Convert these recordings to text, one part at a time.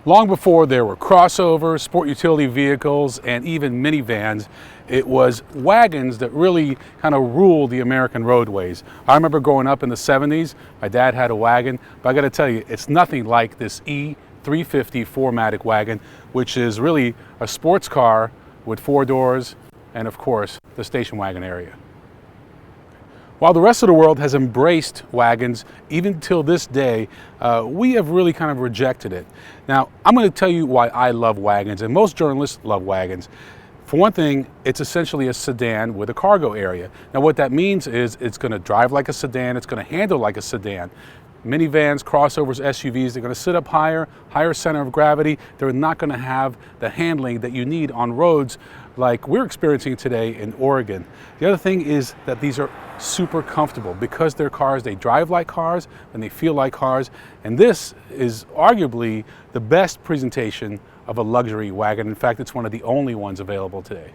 Long before there were crossovers, sport utility vehicles, and even minivans, it was wagons that really kind of ruled the American roadways. I remember growing up in the 70s, my dad had a wagon, but I gotta tell you, it's nothing like this E350 4MATIC wagon, which is really a sports car with 4 doors and, of course, the station wagon area. While the rest of the world has embraced wagons, even till this day, we have really kind of rejected it. Now, I'm going to tell you why I love wagons, and most journalists love wagons. For one thing, it's essentially a sedan with a cargo area. Now, what that means is it's going to drive like a sedan, it's going to handle like a sedan. Minivans, crossovers, SUVs, they're going to sit up higher center of gravity. They're not going to have the handling that you need on roads like we're experiencing today in Oregon. The other thing is that these are super comfortable. Because they're cars, they drive like cars and they feel like cars. And this is arguably the best presentation of a luxury wagon. In fact, it's one of the only ones available today.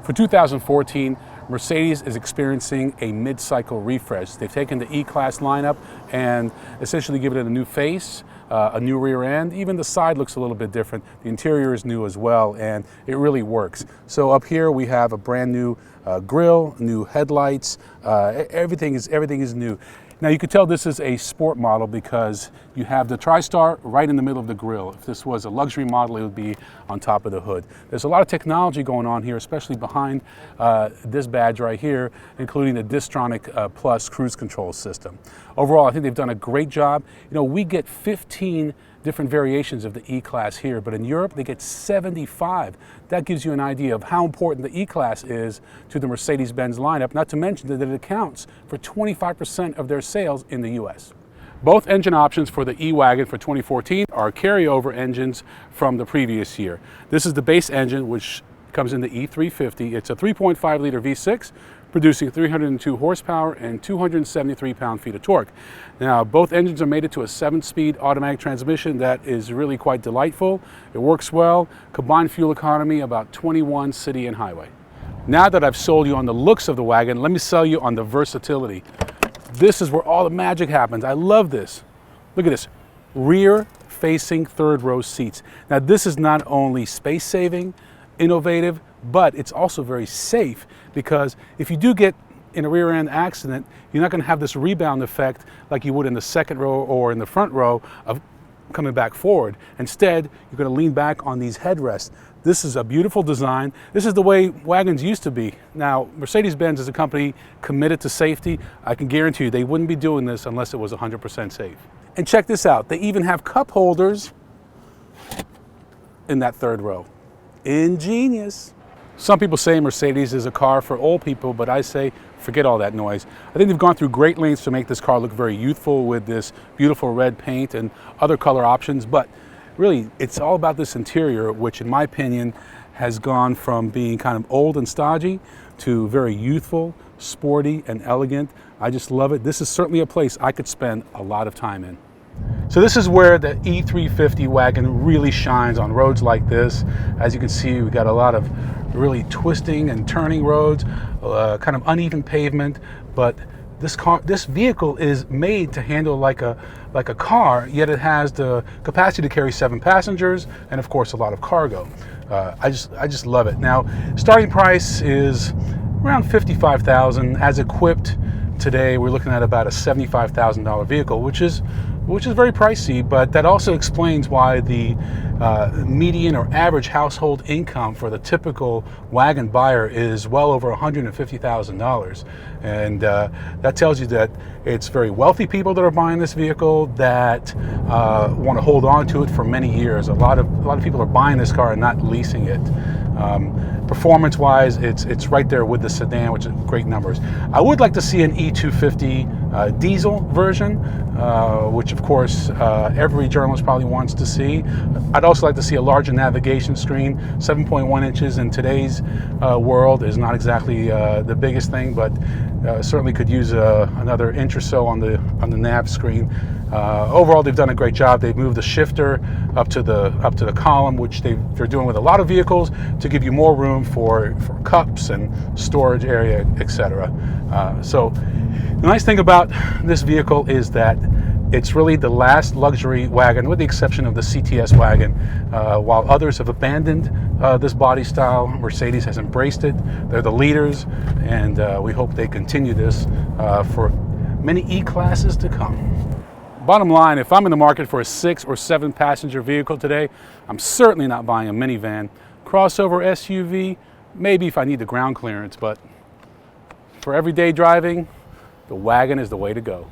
For 2014, Mercedes is experiencing a mid-cycle refresh. They've taken the E-Class lineup and essentially given it a new face, a new rear end. Even the side looks a little bit different. The interior is new as well, and it really works. So up here we have a brand new grille, new headlights. Everything is new. Now you could tell this is a sport model because you have the TriStar right in the middle of the grille. If this was a luxury model, it would be on top of the hood. There's a lot of technology going on here, especially behind this badge right here, including the Distronic Plus cruise control system. Overall, I think they've done a great job. You know, we get 15 different variations of the E-Class here, but in Europe they get 75. That gives you an idea of how important the E-Class is to the Mercedes-Benz lineup, not to mention that it accounts for 25% of their sales in the US. Both engine options for the E-Wagon for 2014 are carryover engines from the previous year. This is the base engine, which comes in the E350. It's a 3.5 liter V6, producing 302 horsepower and 273 pound-feet of torque. Now, both engines are mated to a 7-speed automatic transmission that is really quite delightful. It works well. Combined fuel economy about 21 city and highway. Now that I've sold you on the looks of the wagon, let me sell you on the versatility. This is where all the magic happens. I love this. Look at this. Rear-facing third-row seats. Now, this is not only space-saving, innovative, but it's also very safe, because if you do get in a rear end accident, you're not going to have this rebound effect like you would in the second row or in the front row of coming back forward. Instead, you're going to lean back on these headrests. This is a beautiful design. This is the way wagons used to be. Now, Mercedes-Benz is a company committed to safety. I can guarantee you they wouldn't be doing this unless it was 100% safe. And check this out. They even have cup holders in that third row. Ingenious. Some people say Mercedes is a car for old people, but I say forget all that noise. I think they've gone through great lengths to make this car look very youthful with this beautiful red paint and other color options, but really it's all about this interior, which in my opinion has gone from being kind of old and stodgy to very youthful, sporty, and elegant. I just love it. This is certainly a place I could spend a lot of time in. So this is where the E350 wagon really shines on roads like this. As you can see, we've got a lot of really twisting and turning roads, kind of uneven pavement, but this vehicle is made to handle like a car, yet it has the capacity to carry 7 passengers and of course a lot of cargo. I just love it. Now, starting price is around $55,000. As equipped today, we're looking at about a $75,000 vehicle, which is very pricey, but that also explains why the median or average household income for the typical wagon buyer is well over $150,000. And that tells you that it's very wealthy people that are buying this vehicle that want to hold on to it for many years. A lot of people are buying this car and not leasing it. Performance-wise, it's right there with the sedan, which is great numbers. I would like to see an E250 diesel version, which of course every journalist probably wants to see. I'd also like to see a larger navigation screen. 7.1 inches in today's world is not exactly the biggest thing, but certainly could use another inch or so on the nav screen. Overall, they've done a great job. They've moved the shifter up to the column, which they're doing with a lot of vehicles to give you more room for cups and storage area, etc. So the nice thing about this vehicle is that It's really the last luxury wagon, with the exception of the CTS wagon. While others have abandoned this body style, Mercedes has embraced it. They're the leaders, and we hope they continue this for many E-classes to come. Bottom line, if I'm in the market for a 6 or 7 passenger vehicle today, I'm certainly not buying a minivan. Crossover SUV, maybe if I need the ground clearance, but for everyday driving, the wagon is the way to go.